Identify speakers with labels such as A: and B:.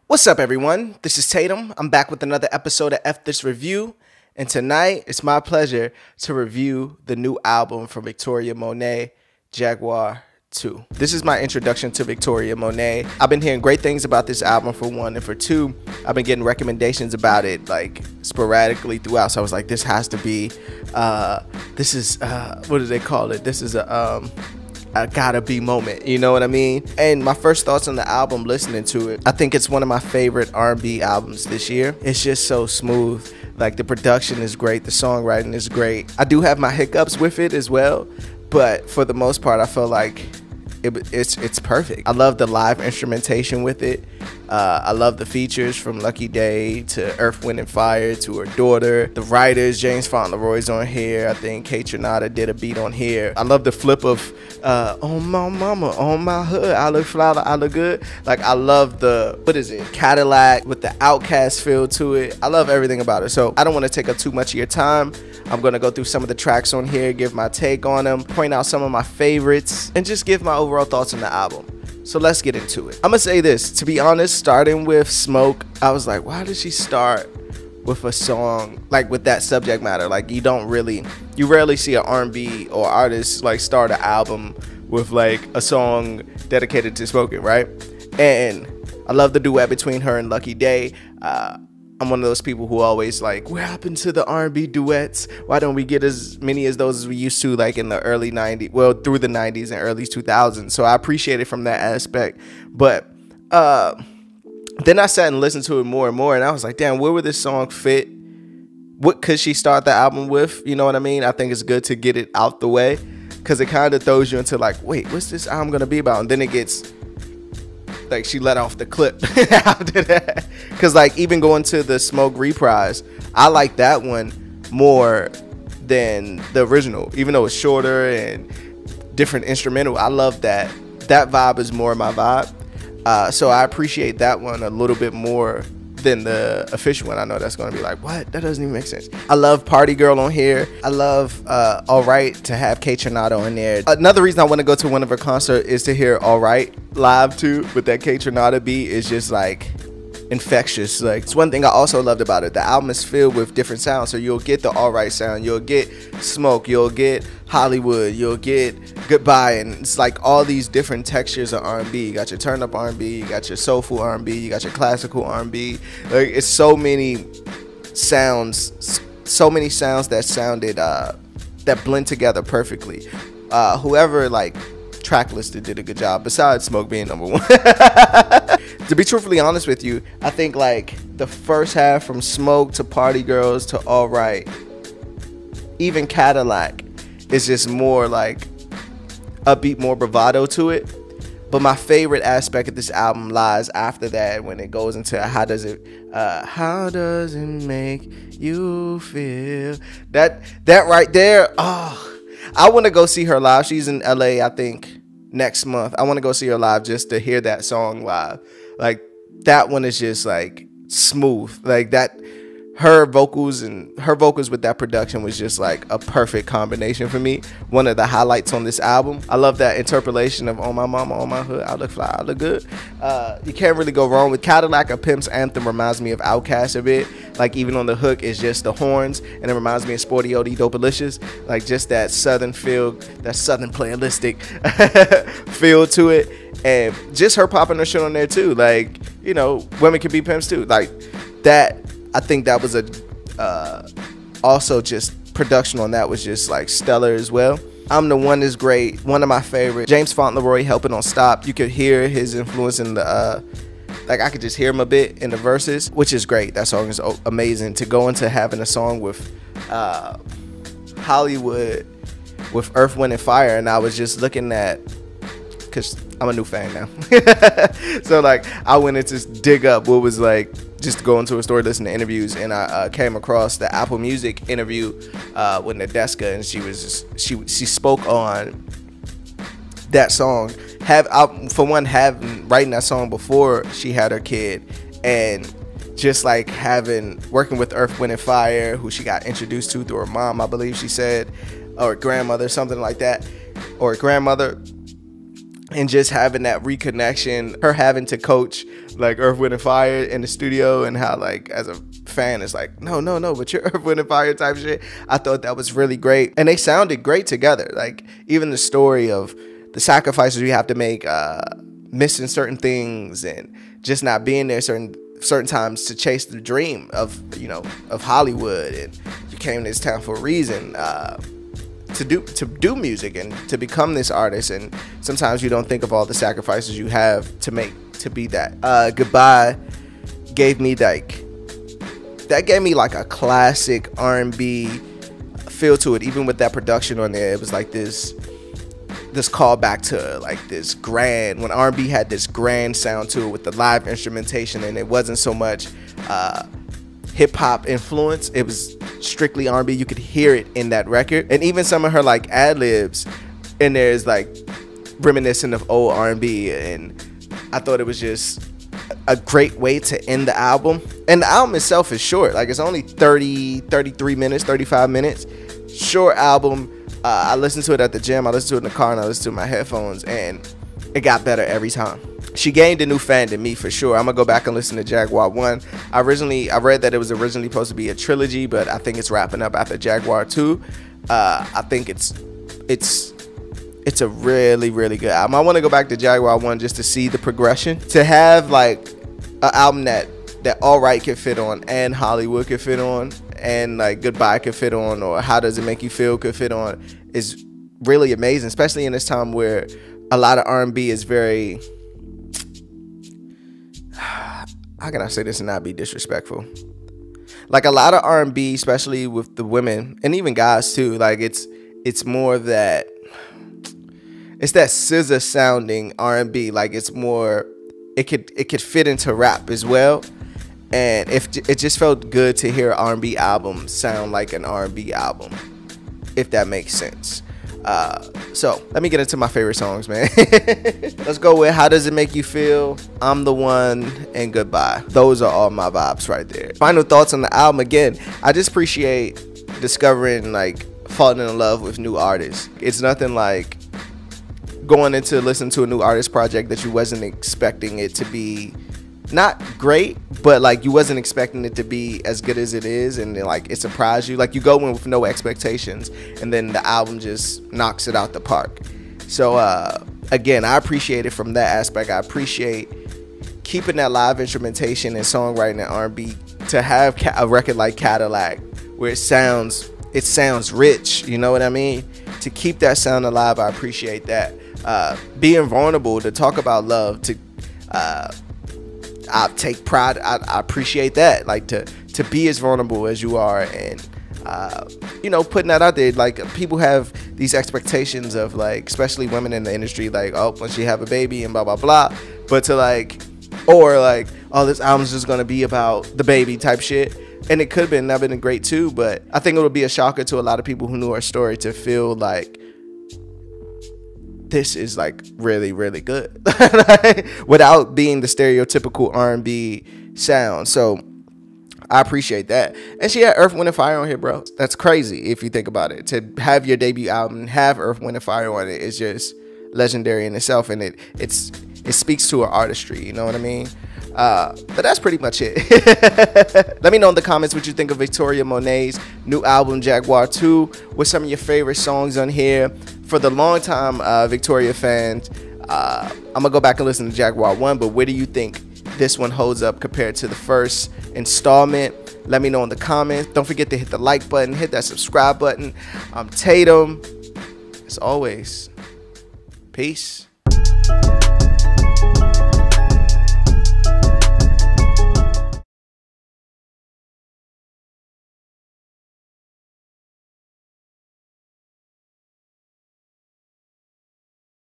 A: What's up, everyone? This is Tatum. I'm back with another episode of F This Review, and tonight it's my pleasure to review the new album from Victoria Monet, Jaguar 2. This is my introduction to Victoria Monet. I've been hearing great things about this album, for one, and for two, I've been getting recommendations about it like sporadically throughout. So I was like, this has to be, what do they call it? This is a gotta be moment, you know what I mean? And my first thoughts on the album, listening to it, I think it's one of my favorite R&B albums this year. It's just so smooth. Like, the production is great, the songwriting is great. I do have my hiccups with it as well, but for the most part, I feel like it's perfect. I love the live instrumentation with it. I love the features, from Lucky Day to Earth, Wind and Fire to her daughter. The writers, James Fauntleroy's on here. I think Kate Trinata did a beat on here. I love the flip of on my mama, on my hood, I look fly, I look good. Like, I love the, Cadillac with the Outcast feel to it. I love everything about it. So I don't want to take up too much of your time. I'm going to go through some of the tracks on here, give my take on them, point out some of my favorites, and just give my overall thoughts on the album. So let's get into it. I'm gonna say this, to be honest, starting with Smoke, I was like, why did she start with a song like with that subject matter? Like, you rarely see an R&B or artist like start an album with like a song dedicated to smoking, right? And I love the duet between her and Lucky Day. I'm one of those people who always like, what happened to the R&B duets? Why don't we get as many as those as we used to, like in the early 90s, well, through the 90s and early 2000s. So I appreciate it from that aspect. But then I sat and listened to it more and more, and I was like, damn, where would this song fit? What could she start the album with? You know what I mean? I think it's good to get it out the way, because it kind of throws you into like, wait, what's this album gonna be about? And then it gets like, she let off the clip after that. Because like, even going to the Smoke Reprise, I like that one more than the original, even though it's shorter and different instrumental. I love that. That vibe is more my vibe. So I appreciate that one a little bit more than the official one. I know that's going to be like, what? That doesn't even make sense. I love Party Girl on here. I love Alright, to have Kate Trinata on there. Another reason I want to go to one of her concerts is to hear Alright live too, with that Kate Trinata beat. Is just like infectious. Like, it's one thing I also loved about it. The album is filled with different sounds. So you'll get the Alright sound, you'll get Smoke, you'll get Hollywood, you'll get Goodbye, and it's like all these different textures of R&B. You got your turn up R&B, you got your soulful R&B, you got your classical R&B. Like, it's so many sounds that sounded that blend together perfectly. Whoever like track listed did a good job, besides Smoke being number one. To be truthfully honest with you, I think like the first half, from Smoke to Party Girls to Alright, even Cadillac, is just more like upbeat, more bravado to it. But my favorite aspect of this album lies after that, when it goes into how does it make you feel. That right there, oh, I want to go see her live. She's in LA, I think, next month. I want to go see her live just to hear that song live. Like, that one is just like smooth. Like, that, her vocals with that production was just like a perfect combination for me. One of the highlights on this album. I love that interpolation of on my mama, on my hood, I look fly, I look good. You can't really go wrong with Cadillac. A Pimp's Anthem reminds me of Outkast a bit. Like, even on the hook, it's just the horns, and it reminds me of Sporty O.D. Dopalicious. Like, just that southern feel, that southern playalistic feel to it. And just her popping her shit on there too. Like, you know, women can be pimps too. Like, that, I think that was also just production on that was just like stellar as well. I'm the One is great, one of my favorite. James Fauntleroy helping on Stop. You could hear his influence in the like, I could just hear him a bit in the verses, which is great. That song is amazing. To go into having a song with Hollywood, with Earth, Wind and Fire, and I was just looking at, because I'm a new fan now. So like, I went in to dig up what was like, just go into a store, listen to interviews, and I came across the Apple Music interview with Nadeska, and she spoke on that song. Writing that song before she had her kid, and just like working with Earth, Wind and Fire, who she got introduced to through her mom, I believe she said, or grandmother, something like that, or grandmother. and just having that reconnection, her having to coach like Earth, Wind and Fire in the studio, and how like as a fan it's like no, but you're Earth, Wind and Fire type shit. I thought that was really great, and they sounded great together. Like even the story of the sacrifices you have to make, missing certain things and just not being there certain times to chase the dream of, you know, of Hollywood, and you came to this town for a reason, to do music and to become this artist, and sometimes you don't think of all the sacrifices you have to make to be that. Goodbye gave me like a classic R&B feel to it, even with that production on there. It was like this callback to like this grand, when R&B had this grand sound to it with the live instrumentation, and it wasn't so much hip-hop influence. It was strictly R&B. You could hear it in that record, and even some of her like ad-libs in there is like reminiscent of old R&B, and I thought it was just a great way to end the album. And the album itself is short, like it's only 33 minutes, 35 minutes, short album. I listened to it at the gym, I listened to it in the car, and I listened to it in my headphones, and it got better every time. She gained a new fan to me for sure. I'm gonna go back and listen to Jaguar 1. I read that it was originally supposed to be a trilogy, but I think it's wrapping up after Jaguar 2. I think it's a really, really good album. I want to go back to Jaguar 1 just to see the progression. To have like an album that All Right could fit on, and Hollywood could fit on, and like Goodbye could fit on, or How Does It Make You Feel could fit on, is really amazing, especially in this time where a lot of R&B is very, how can I say this and not be disrespectful? Like a lot of R&B, especially with the women and even guys too, like it's more of that, it's that scissor sounding R&B. Like it's more, it could fit into rap as well. And if it just felt good to hear an R&B album sound like an R&B album, if that makes sense. So let me get into my favorite songs, man. Let's go with How Does It Make You Feel, I'm the One, and Goodbye. Those are all my vibes right there. Final thoughts on the album. Again, I just appreciate discovering, like, falling in love with new artists. It's nothing like going into listen to a new artist project that you wasn't expecting it to be not great, but like you wasn't expecting it to be as good as it is, and then like it surprised you. Like you go in with no expectations, and then the album just knocks it out the park. So again, I appreciate it from that aspect. I appreciate keeping that live instrumentation and songwriting and R&B, to have a record like Cadillac where it sounds rich, you know what I mean? To keep that sound alive, I appreciate that. Being vulnerable to talk about love, to I take pride. I appreciate that. Like to be as vulnerable as you are, and you know, putting that out there. Like people have these expectations of, like, especially women in the industry, like, oh, when she have a baby and blah blah blah. But to like, or like, oh, this album's just gonna be about the baby type shit. And it could have been great too, but I think it would be a shocker to a lot of people who knew her story to feel like this is like really, really good without being the stereotypical R&B sound. So I appreciate that. And she had Earth, Wind and Fire on here, bro. That's crazy if you think about it. To have your debut album have Earth, Wind and Fire on it is just legendary in itself, and it speaks to her artistry, you know what I mean? But that's pretty much it. Let me know in the comments what you think of Victoria Monet's new album Jaguar 2. What's some of your favorite songs on here? For the long time Victoria fans, I'm gonna go back and listen to Jaguar 1, but where do you think this one holds up compared to the first installment? Let me know in the comments. Don't forget to hit the like button, hit that subscribe button. I'm Tatum. As always, peace.